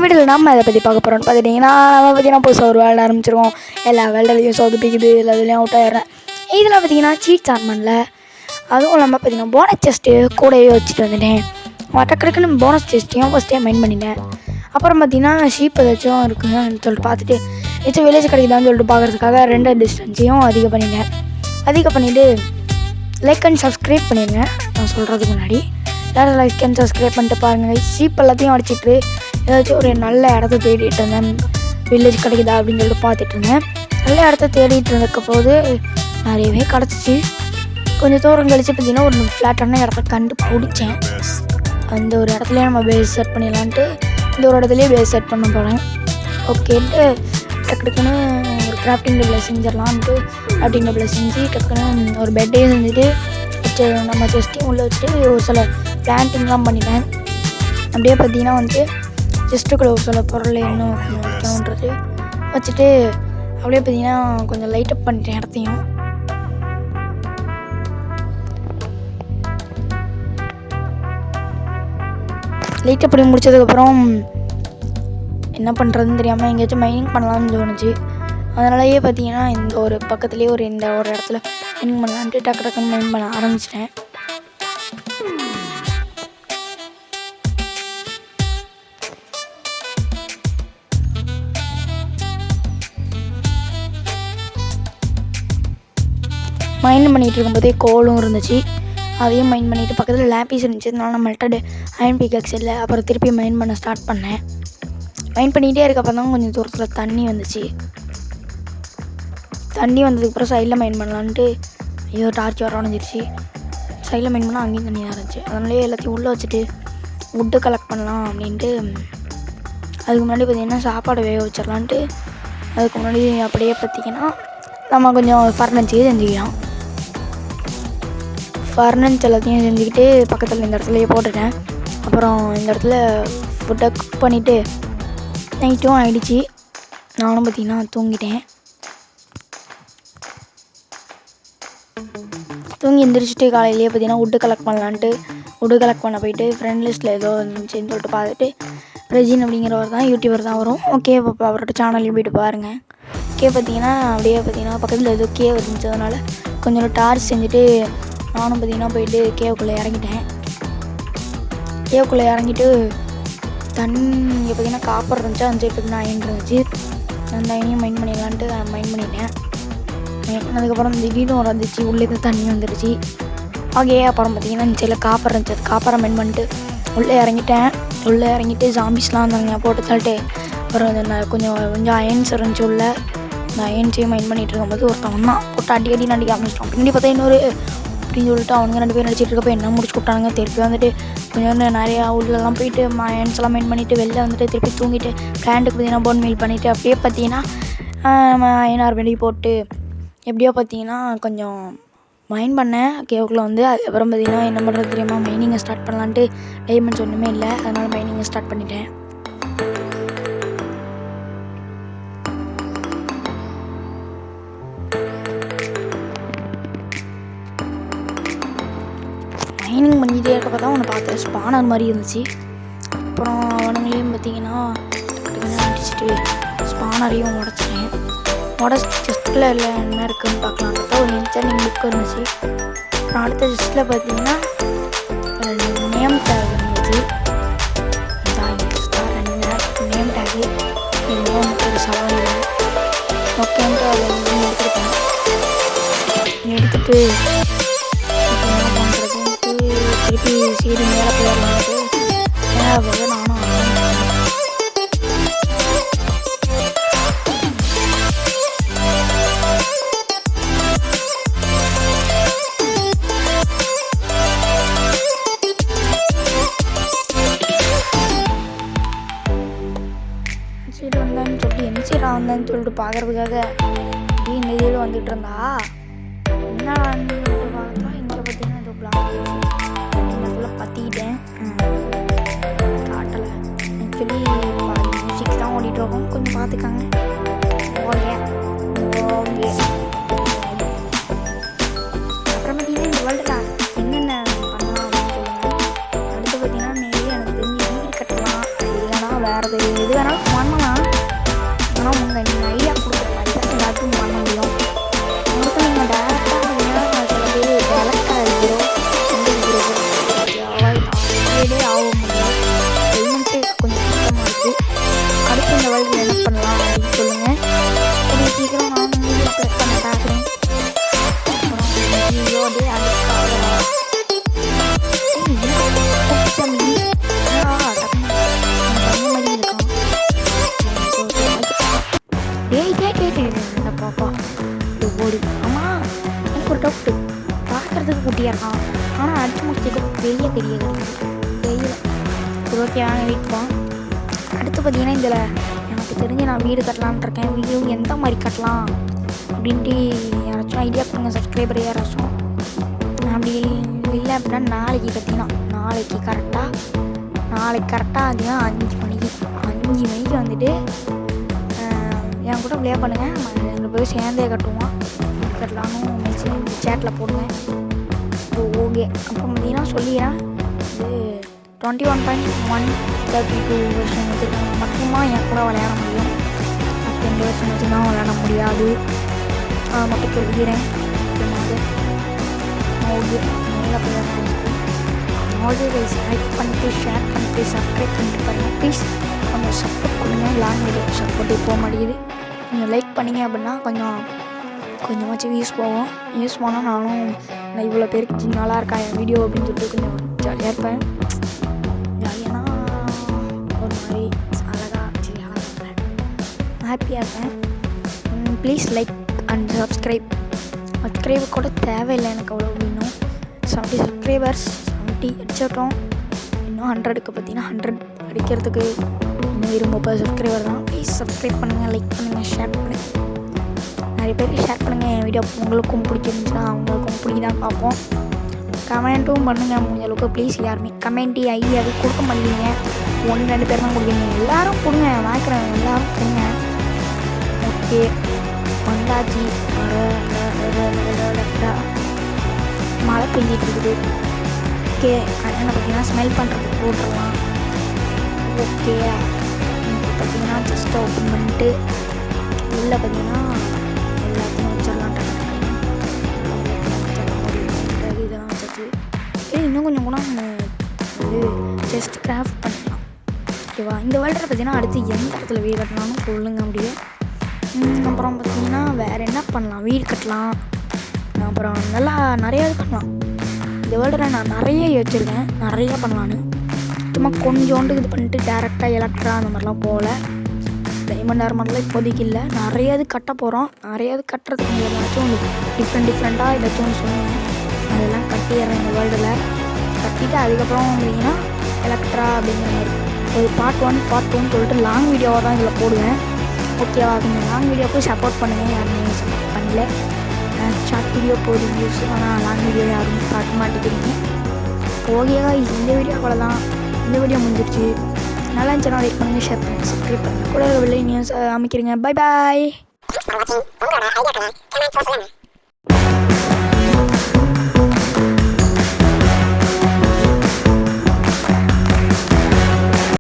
வீடியோவில் நம்ம அதை பற்றி பார்க்க போகிறோம்னு பார்த்துட்டிங்கன்னா நம்ம பார்த்தீங்கன்னா புதுசாக ஒரு வேலை ஆரம்பிச்சிருக்கோம். எல்லா வேலையிலையும் சொதுப்பிக்குது, எல்லா இதுலேயும் அவுட் ஆயிடுறேன். இதில் பார்த்தீங்கன்னா சீட் ஆன் பண்ணல. அதுவும் இல்லாமல் பார்த்தீங்கன்னா போனஸ் செஸ்ட்டு கூடவே வச்சுட்டு வந்துட்டேன். டக்குன்னு போனஸ் செஸ்ட்டையும் ஃபஸ்ட்டே மைண்ட் பண்ணிட்டேன். அப்புறம் பார்த்தீங்கன்னா ஷீப் ஏதாச்சும் இருக்குன்னு சொல்லிட்டு பார்த்துட்டு ஏதாச்சும் வில்லேஜ் கிடைக்குதான்னு சொல்லிட்டு பார்க்குறதுக்காக 2 டிஸ்டன்ஸையும் அதிகம் பண்ணிவிட்டு லைக் அண்ட் சப்ஸ்கிரைப் பண்ணிடுங்க. நான் சொல்கிறதுக்கு முன்னாடி எல்லோரும் லைக் அண்ட் சப்ஸ்கிரைப் பண்ணிட்டு பாருங்கள். ஷீப் எல்லாத்தையும் அடிச்சிட்டு ஏதாச்சும் ஒரு நல்ல இடத்த தேடிட்டு இருந்தேன். வில்லேஜ் கிடைக்குதா அப்படின்னு சொல்லிட்டு பார்த்துட்டு இருந்தேன். நல்ல இடத்த தேடிட்டு இருந்தக்க போது நிறையவே கிடச்சிச்சு. கொஞ்சம் தூரம் கழிச்சு பார்த்திங்கன்னா ஒரு ஃப்ளாட்டான இடத்த கண்டுபிடிச்சேன். அந்த ஒரு இடத்துலையே நம்ம பேஸ் செட் பண்ணிடலான்ட்டு இந்த ஒரு இடத்துலையே பேஸ் செட் பண்ண போகிறேன். ஓகேன்ட்டு டக்குன்னு ஒரு கிராஃப்டிங் டேபிளில் செஞ்சிடலான்ட்டு கிராஃப்டிங் டேபிளில் செஞ்சு டக்குன்னு ஒரு பெட்டையும் செஞ்சுட்டு நம்ம செஸ்ட்டையும் உள்ளே வச்சுட்டு ஒரு சில பிளான்டிங்லாம் பண்ணிட்டேன். அப்படியே பார்த்திங்கன்னா வந்துட்டு செஸ்ட்டுக்குள்ள ஒரு சில பொருள் இன்னும் கொஞ்சம் வைக்கணுன்றது வச்சுட்டு அப்படியே பார்த்திங்கன்னா கொஞ்சம் லைட்டப் பண்ணிட்டேன் இடத்தையும். லைட்டப் பண்ணி முடிச்சதுக்கப்புறம் என்ன பண்ணுறதுன்னு தெரியாமல் எங்கேயாச்சும் மைனிங் பண்ணலாம்னு தோணுச்சு. அதனாலேயே பார்த்திங்கன்னா இந்த ஒரு பக்கத்துலேயே இந்த ஒரு இடத்துல மைனிங் பண்ணலான்ட்டு டக்குன்னு மைன் பண்ண ஆரம்பிச்சிட்டேன். மைண்ட் பண்ணிகிட்டு இருக்கும்போதே கோலும் இருந்துச்சு. அதையும் மைண்ட் பண்ணிவிட்டு பக்கத்தில் லேப்பீஸ் இருந்துச்சு. அதனால மெல்டட் அயன் பிகாக்ஸ் இல்லை. அப்புறம் திருப்பி மைண்ட் பண்ண ஸ்டார்ட் பண்ணேன். மைண்ட் பண்ணிகிட்டே இருக்கப்போ தான் கொஞ்சம் தூரத்தில் தண்ணி வந்துச்சு. தண்ணி வந்ததுக்கப்புறம் சைடில் மைண்ட் பண்ணலான்ட்டு ஐயோ டார்ச் வர உடஞ்சிருச்சு. சைடில் மைண்ட் பண்ணால் அங்கேயும் தண்ணி தான் இருந்துச்சு. அதனாலே எல்லாத்தையும் உள்ளே வச்சுட்டு வுட்டு கலெக்ட் பண்ணலாம் அப்படின்ட்டு அதுக்கு முன்னாடி பார்த்திங்கன்னா சாப்பாடு வேக வச்சிடலான்ட்டு அதுக்கு முன்னாடி அப்படியே பார்த்திங்கன்னா நம்ம கொஞ்சம் ஃபர்னன்ஸையே செஞ்சுக்கலாம். ஃபர்னன்ஸ் எல்லாத்தையும் செஞ்சுக்கிட்டு பக்கத்தில் இந்த இடத்துலையே போட்டுட்டேன். அப்புறம் இந்த இடத்துல ஃபுட்டை குக் பண்ணிவிட்டு நைட்டும் ஆகிடுச்சி. நானும் பார்த்திங்கன்னா தூங்கிட்டேன். தூங்கி எந்திரிச்சிட்டு காலையிலேயே பார்த்திங்கன்னா வுட்டு கலெக்ட் பண்ண போயிட்டு ஃப்ரெண்ட் லிஸ்ட்டில் ஏதோ இருந்துச்சுன்னு சொல்லிட்டு பார்த்துட்டு பிரஜின் அப்படிங்கிறவர் தான் யூடியூபர் தான் வரும். ஓகே இப்போ அவரோட சேனல்லையும் போய்ட்டு பாருங்கள். பார்த்திங்கன்னா அப்படியே பார்த்திங்கன்னா பக்கத்தில் ஏதோ கேவ் இருந்துச்சு. அதனால் கொஞ்சம் டார்ச் செஞ்சுட்டு நானும் பார்த்திங்கன்னா போயிட்டு கேவுக்குள்ளே இறங்கிட்டேன். கேவுக்குள்ளே இறங்கிட்டு தண்ணி பார்த்திங்கன்னா காப்பர் இருந்துச்சு. அந்த பார்த்திங்கன்னா அயன் இருந்துச்சு. அந்த அயனையும் மைண்ட் பண்ணிடலான்ட்டு மைண்ட் பண்ணிட்டேன். அதுக்கப்புறம் இந்த வீடும் வந்துச்சு. உள்ளே தண்ணி வந்துடுச்சு. ஓகே அப்புறம் பார்த்திங்கன்னா இந்த சைடில் காப்பர் இருந்துச்சு. அது காப்பரை மைண்ட் பண்ணிட்டு உள்ளே இறங்கிட்டு ஜாம்பிஸ்லாம் வந்தாங்க போட்டு தள்ளிட்டு அப்புறம் கொஞ்சம் அயன்ஸ் இருந்துச்சு உள்ள. அந்த அயன்ஸையும் மைண்ட் பண்ணிகிட்டு இருக்கும்போது ஒருத்தன் வந்தான். போட்டு அடி நடிக்க ஆரம்பிச்சிட்டான். பின்னாடி பார்த்தா இன்னொரு அப்படின்னு சொல்லிட்டு அவனுங்க 2 பேர் நடிச்சிட்டு இருக்கப்போ என்ன முடிச்சு விட்டானுங்க. திருப்பி வந்துட்டு கொஞ்சம் நிறையா உள்ளெல்லாம் போயிட்டு அயன்ஸ் எல்லாம் மைண்ட் பண்ணிவிட்டு வெளில வந்துட்டு திருப்பி தூங்கிட்டு பிளான்ட்டுக்கு பார்த்திங்கன்னா போன் மீல் பண்ணிவிட்டு அப்படியே பார்த்திங்கன்னா நம்ம ஐநார் வெடி போட்டு எப்படியோ பார்த்திங்கன்னா கொஞ்சம் மைண்ட் பண்ணேன் கேவுக்குள்ளே வந்து. அதுக்கப்புறம் பார்த்திங்கன்னா என்ன பண்ணுறது தெரியுமா மைனிங்கை ஸ்டார்ட் பண்ணலான்ட்டு டைமண்ட்ஸ் ஒன்றுமே இல்லை. அதனால் மைனிங்கை ஸ்டார்ட் பண்ணிட்டேன். மைனிங் பண்ணிக்கிட்டே இருக்கப்போ தான் ஒன்று பார்த்தேன். ஸ்பானர் மாதிரி இருந்துச்சு. அப்புறம் அவனுங்களையும் பார்த்திங்கன்னா அடிச்சுட்டு ஸ்பானரையும் உடச்சிட்டேன். செஸ்ட்டில் இல்லை என்ன இருக்குதுன்னு பார்க்கலாம் பார்த்தா ஒரு இன்சர்னிங் புக் இருந்துச்சு. அப்புறம் அடுத்த செஸ்ட்டில் பார்த்திங்கன்னா நேம் டேக் இருந்துச்சு. நேம் டேகு ஒரு சவால் இல்லை. ஓகேன்ட்டு அதை எடுத்துக்கிட்டேன். எடுத்துகிட்டு என்ன பண்ணுறதுன்ட்டு திருப்பி சீடி மேலே போயிடலான்ட்டு மேலே போக நானும் வந்தேன்னு சொல்லிட்டு பார்க்குறதுக்காக அப்படியே இந்த இதில் வந்துட்டு இருந்தா என்னடான்னு பார்த்தா இங்கே பார்த்தீங்கன்னா ஏதோ பிளாக் இந்த பற்றிக்கிட்டேன். காட்டலை ஆக்சுவலி மியூசிக் தான் ஓடிட்டு இருக்கும். கொஞ்சம் பார்த்துக்காங்க. ஓகே அப்புறம் பார்த்தீங்கன்னா இந்த வேர்ல்டில் என்னென்ன பண்ணலாம் அப்படின்னு சொல்லுங்கள். அடுத்து பார்த்தீங்கன்னா நிறைய எனக்கு தெரிஞ்சு வீடு கட்டலாம். இல்லைனா வேறு எது வேணாலும் பண்ணலாம். ஆனால் நீங்கள் ஐடியா கொடுக்குற மாதிரி தான் எல்லாத்துக்கும் பண்ண முடியும். உங்களுக்கு நீங்கள் டேரெக்டாக பார்த்தீங்கன்னா சில பேர் டேரெக்டாக இருக்கிறோம் ஆக முடியும். பேமெண்ட்டு கொஞ்சம் கஷ்டமாக இருக்குது. அடுத்து இந்த வேலையில் என்ன பண்ணலாம் அப்படின்னு சொல்லுங்கள். கூடிய சீக்கிரம் நான் வீடியோ அப்லோட் பண்ண பார்க்குறேன். அப்புறம் வீடியோ அப்படியே அதுக்காக இந்த பாப்பா ஓடி. ஆமாம் எனக்கு ஒரு டவுட்டு. பார்க்குறதுக்கு குட்டியாக இருக்கான், ஆனால் அடிச்சு முடிச்சதுக்கு பெரிய பெரிய தெரியல. சரி ஓகே வாங்க வீட்டுப்போம். அடுத்து பார்த்தீங்கன்னா இதில் எனக்கு தெரிஞ்சு நான் வீடு கட்டலான்னு இருக்கேன். வீடு எந்த மாதிரி கட்டலாம் அப்படின்ட்டு யாராச்சும் ஐடியா கொடுங்க. சப்ஸ்கிரைபர் யாராச்சும். அப்படி இல்லை அப்படின்னா நாளைக்கு கரெக்டாக அதுதான் 5 மணிக்கு வந்துட்டு என் கூட ப்ளே பண்ணுங்கள். 2 பேரும் சேர்ந்தே கட்டலான்னு மெசேஜ் சேட்டில் போடுங்க. ஓகே அப்புறம் பார்த்தீங்கன்னா சொல்லிடுறேன். இது 21.132 வருஷம் வச்சுருக்காங்க மட்டுமா என் கூட விளையாட முடியும். 2 வருஷம் வச்சுதான் விளையாட முடியாது. அதை மட்டும் சொல்லிக்கிறேன். ஓகே மேலே போய் ஓகே கைஸ், லைக் பண்ணிட்டு ஷேர் பண்ணிட்டு சப்ஸ்கிரைப் பண்ணிட்டு பாருங்கள் ப்ளீஸ். கொஞ்சம் சப்போர்ட் பண்ணுங்கள். லாங் வீடியோ சப்போர்ட்டு போக மாட்டேங்குது. நீங்கள் லைக் பண்ணிங்க அப்படின்னா கொஞ்சமாச்சும் வியூஸ் போகும். வியூஸ் போனால் நானும் நான் இவ்வளோ பேருக்கு நல்லா இருக்கா என் வீடியோ அப்படின்னு சொல்லிட்டு கொஞ்சம் ஜாலியாக இருப்பேன். ஜாலியானா ஒரு மாதிரி அழகாக ஹாப்பியாக இருப்பேன். ப்ளீஸ் லைக் அண்ட் சப்ஸ்கிரைப் கூட தேவையில்லை எனக்கு அவ்வளோ இன்னும் 70 சப்ஸ்கிரைபர்ஸ் 70 அடிச்சிட்டோம். இன்னும் 100க்கு பார்த்தீங்கன்னா 100 அடிக்கிறதுக்கு இன்னும் 30 சப்ஸ்கிரைபர் தான். ப்ளீஸ் சப்ஸ்கிரைப் பண்ணுங்கள், லைக் பண்ணுங்கள், ஷேர் பண்ணுங்கள். நிறைய பேருக்கு ஷேர் பண்ணுங்கள். என் வீடியோ உங்களுக்கும் பிடிச்சிருந்துச்சுன்னா அவங்களுக்கும் பிடிக்குதான் பார்ப்போம். கமெண்ட்டும் பண்ணுங்கள் முடிஞ்ச அளவுக்கு ப்ளீஸ். யாருமே கமெண்ட்டு ஐடியாவே கொடுக்க மாட்டேங்கிறீங்க. 1-2 பேர் தான் கொடுக்குறீங்க. எல்லோரும் கொடுங்க, வாய்க்கிறேன் எல்லோரும் கொடுங்க. ஓகே வந்தாச்சு. மழை பெஞ்சிட்டு இருக்குது. ஓகே அதனால் பார்த்தீங்கன்னா ஸ்மெல் பண்ணுறதுக்கு போட்டுடலாம். ஓகே இப்போ பார்த்தீங்கன்னா ஜஸ்ட் ஓப்பன் பண்ணிட்டு உள்ளே பார்த்தீங்கன்னா எல்லாத்தையும் வச்சிடலான்ட்டு இதெல்லாம் வச்சாச்சு. இன்னும் கொஞ்சம் கூட நம்ம இது ஜஸ்ட் கிராஃப்ட் பண்ணிக்கலாம். ஓகேவா? இந்த வேர்ல்டில் பார்த்தீங்கன்னா அடுத்து எந்த இடத்துல வீடு கட்டலாம்னு சொல்லுங்க அப்படியே. அப்புறம் பார்த்தீங்கன்னா வேறு என்ன பண்ணலாம்? வீடு கட்டலாம். அப்புறம் நல்லா நிறையா இது பண்ணலாம். இந்த வேர்ல்டில் நான் நிறைய வச்சுருக்கேன், நிறையா பண்ணலான்னு. சும்மா கொஞ்சோண்டு இது பண்ணிட்டு டேரெக்டாக எலக்ட்ரா அந்த மாதிரிலாம் போகல. டைமண்ட் ஆர்மர்லாம் இப்போதைக்கு இல்லை. நிறைய இது கட்ட போகிறோம். நிறைய இது கட்டுறதுக்கு ஏதாச்சும் டிஃப்ரெண்ட்டாக ஏதாச்சும் ஒன்று சொல்லுங்கள். அதெல்லாம் கட்டிடுறேன் இந்த வேர்ல்டில். கட்டிட்டு அதுக்கப்புறம் பார்த்தீங்கன்னா எலக்ட்ரா அப்படிங்கிற மாதிரி ஒரு பார்ட் 1 சொல்லிட்டு லாங் வீடியோவாக தான் இதில் போடுவேன். ஓகேவா? கொஞ்சம் லாங் வீடியோவுக்கு சப்போர்ட் பண்ணுங்கள். யாருமே சப்போர்ட் பண்ணல. ஷார்ட் வீடியோ போடுற வியூஸ், ஆனால் லாங் வீடியோ யாரும் பார்க்க மாட்டேங்கிறீங்க. ஓகேவா? இந்த வீடியோ அவ்வளோதான். இந்த வீடியோ முடிஞ்சிருச்சு. நல்லா இருந்துச்சுன்னா லைக் பண்ணுங்கள், ஷேர் பண்ணுங்கள், சப்ஸ்கிரைப் பண்ணுங்கள். கூட வெளியே நியூஸ் அமைக்கிறீங்க. Bye bye.